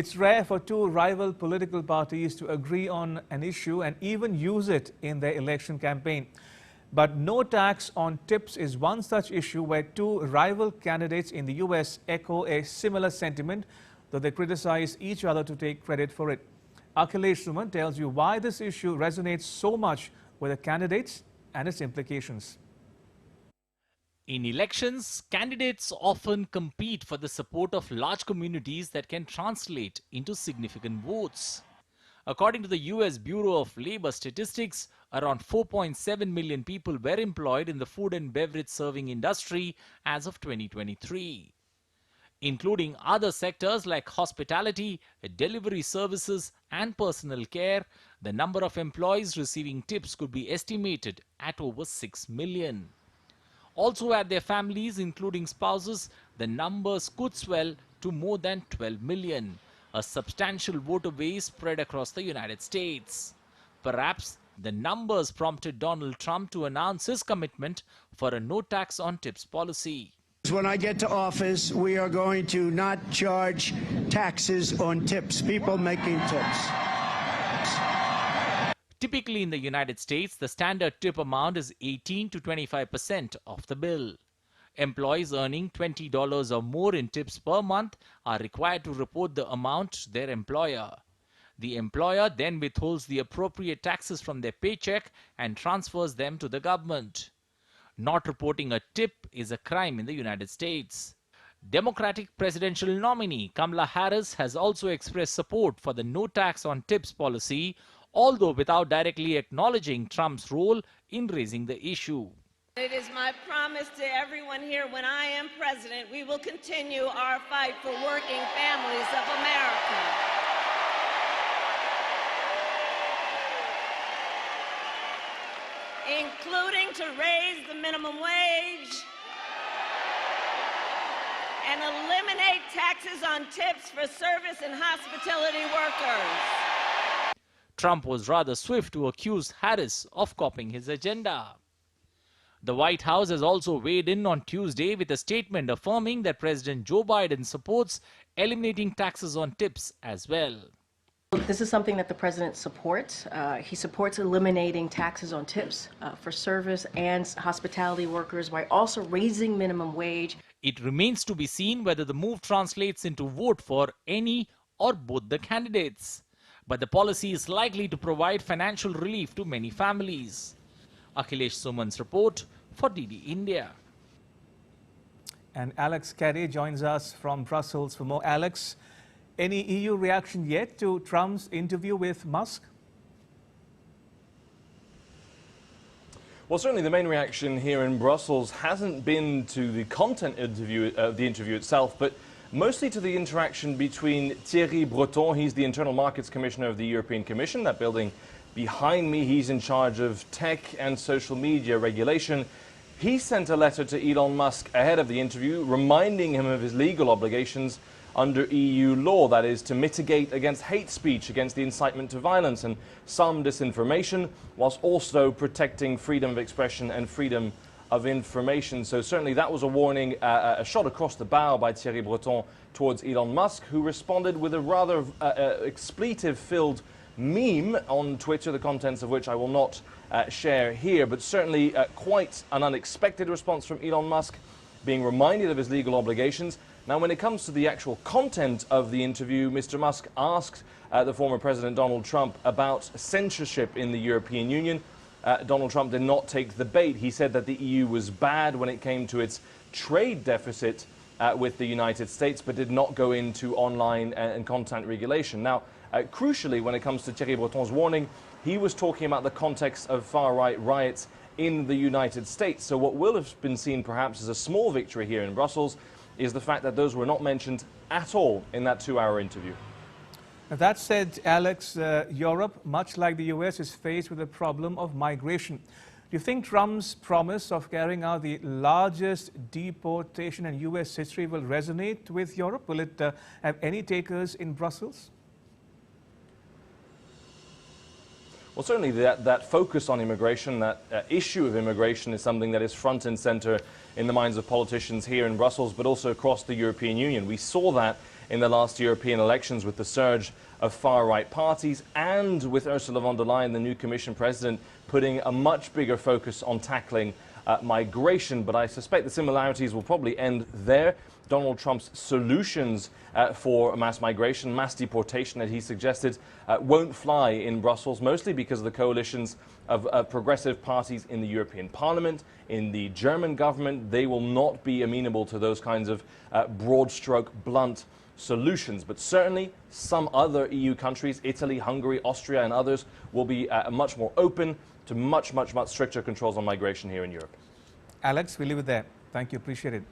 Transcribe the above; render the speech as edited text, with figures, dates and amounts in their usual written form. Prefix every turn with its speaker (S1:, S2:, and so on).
S1: It's rare for two rival political parties to agree on an issue and even use it in their election campaign. But no tax on tips is one such issue where two rival candidates in the US echo a similar sentiment, though they criticize each other to take credit for it. Akhilesh Suman tells you why this issue resonates so much with the candidates and its implications.
S2: In elections, candidates often compete for the support of large communities that can translate into significant votes. According to the US Bureau of Labor Statistics, around 4.7 million people were employed in the food and beverage serving industry as of 2023. Including other sectors like hospitality, delivery services and personal care, the number of employees receiving tips could be estimated at over 6 million. Also at their families, including spouses, the numbers could swell to more than 12 million, a substantial voter base spread across the United States. Perhaps the numbers prompted Donald Trump to announce his commitment for a no tax on tips policy.
S3: When I get to office, we are going to not charge taxes on tips, people making tips.
S2: Typically in the United States, the standard tip amount is 18 to 25% of the bill. Employees earning $20 or more in tips per month are required to report the amount to their employer. The employer then withholds the appropriate taxes from their paycheck and transfers them to the government. Not reporting a tip is a crime in the United States. Democratic presidential nominee Kamala Harris has also expressed support for the no tax on tips policy, although without directly acknowledging Trump's role in raising the issue.
S4: It is my promise to everyone here, when I am president, we will continue our fight for working families of America. Including to raise the minimum wage and eliminate taxes on tips for service and hospitality workers.
S2: Trump was rather swift to accuse Harris of copying his agenda. The White House has also weighed in on Tuesday with a statement affirming that President Joe Biden supports eliminating taxes on tips as well.
S5: This is something that the president supports. He supports eliminating taxes on tips for service and hospitality workers while also raising minimum wage.
S2: It remains to be seen whether the move translates into vote for any or both the candidates. But the policy is likely to provide financial relief to many families. Akhilesh Suman's report for DD India.
S1: And Alex Caddy joins us from Brussels for more. Alex, any EU reaction yet to Trump's interview with Musk?
S6: Well, certainly the main reaction here in Brussels hasn't been to the content interview, the interview itself, but mostly to the interaction between Thierry Breton. He's the Internal Markets Commissioner of the European Commission. That building behind me, he's in charge of tech and social media regulation. He sent a letter to Elon Musk ahead of the interview, reminding him of his legal obligations under EU law, that is, to mitigate against hate speech, against the incitement to violence and some disinformation, whilst also protecting freedom of expression and freedom of information. So certainly that was a warning, a shot across the bow by Thierry Breton towards Elon Musk, who responded with a rather expletive-filled meme on Twitter, the contents of which I will not share here, but certainly quite an unexpected response from Elon Musk, being reminded of his legal obligations. Now, when it comes to the actual content of the interview, Mr. Musk asked the former President Donald Trump about censorship in the European Union. Donald Trump did not take the bait. He said that the EU was bad when it came to its trade deficit with the United States, but did not go into online and content regulation. Now, crucially, when it comes to Thierry Breton's warning, he was talking about the context of far-right riots in the United States. So what will have been seen perhaps as a small victory here in Brussels is the fact that those were not mentioned at all in that 2-hour interview.
S1: That said, Alex, Europe, much like the US, is faced with a problem of migration. Do you think Trump's promise of carrying out the largest deportation in US history will resonate with Europe? Will it have any takers in Brussels?
S6: Well, certainly that focus on immigration, that issue of immigration is something that is front and center in the minds of politicians here in Brussels, but also across the European Union. We saw that in the last European elections with the surge of far-right parties, and with Ursula von der Leyen, the new Commission President, putting a much bigger focus on tackling migration. But I suspect the similarities will probably end there. Donald Trump's solutions for mass migration, mass deportation that he suggested, won't fly in Brussels, mostly because of the coalitions of progressive parties in the European Parliament, in the German government. They will not be amenable to those kinds of broad stroke, blunt solutions. But certainly some other EU countries, Italy, Hungary, Austria and others, will be much more open to much stricter controls on migration here in Europe.
S1: Alex, we'll leave it there. Thank you. Appreciate it.